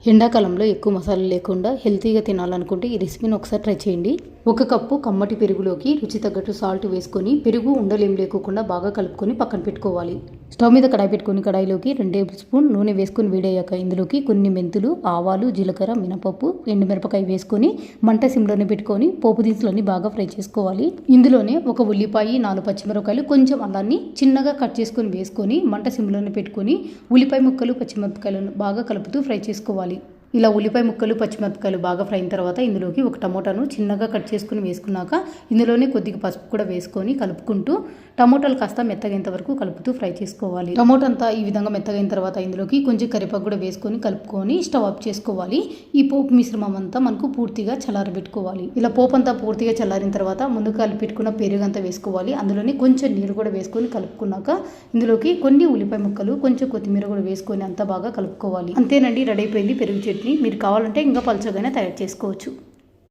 ఎండాకాలంలో ఎక్కువ మసాలాలు లేకుండా హెల్తీగా తినాలనుకుంటే ఈ రెసిపీని ఒకసారి ట్రై చేయండి. 1 కప్పు కమ్మటి పెరుగులోకి రుచి తగ్గట్టు సాల్ట్ వేసుకొని పెరుగు ఉండలేం లేకుండా బాగా కలుపుకొని పక్కన పెట్టుకోవాలి. స్టవ్ మీద కడాయి పెట్టుకొని కడాయిలోకి 2 టేబుల్ స్పూన్ నూనె వేసుకొని వేడయ్యాక ఇందులోకి కొన్ని మెంతులు, ఆవాలు, జీలకర్ర, మినపప్పు, ఎండుమిరపకాయ వేసుకొని మంట సిమ్లోనే పెట్టుకొని పోపు దినుసులన్నీ బాగా ఫ్రై చేసుకోవాలి. ఇందులోనే 1 ఉల్లిపాయ, 4 పచ్చిమిరపకాయలు, కొంచెం అల్లాన్ని చిన్నగా కట్ చేసుకొని వేసుకొని మంట సిమ్లోనే పెట్టుకొని ఉల్లిపాయ ముక్కలు, పచ్చిమిరపకాయలను బాగా కలుపుతూ ఫ్రై చేసుకోవాలి. ఇలా ఉల్లిపాయ ముక్కలు, పచ్చిమిరపకాయలు బాగా ఫ్రై అయిన తర్వాత ఇందులోకి 1 టమోటాను చిన్నగా కట్ చేసుకుని వేసుకున్నాక ఇందులోనే కొద్దిగా పసుపు కూడా వేసుకొని కలుపుకుంటూ టమోటాలు కాస్త మెత్తగైనంత వరకు కలుపుతూ ఫ్రై చేసుకోవాలి. టమోటా అంతా ఈ విధంగా మెత్తగైన తర్వాత ఇందులోకి కొంచెం కరివేపాకు కూడా వేసుకొని కలుపుకొని స్టవ్ ఆఫ్ చేసుకోవాలి. ఈ పోపు మిశ్రమం అంతా మనకు పూర్తిగా చల్లారబెట్టుకోవాలి. ఇలా పోపు అంతా పూర్తిగా చల్లారిన తర్వాత ముందు కలిపి పెట్టుకున్న పెరుగు అంతా వేసుకోవాలి. అందులోని కొంచెం నీరు కూడా వేసుకొని కలుపుకున్నాక ఇందులోకి కొన్ని ఉల్లిపాయ ముక్కలు, కొంచెం కొత్తిమీర కూడా వేసుకొని అంతా బాగా కలుపుకోవాలి. అంతేనండి, రెడీ అయిపోయింది పెరుగు చట్నీ. మీరు కావాలంటే ఇంకా పలుచగానే తయారు చేసుకోవచ్చు.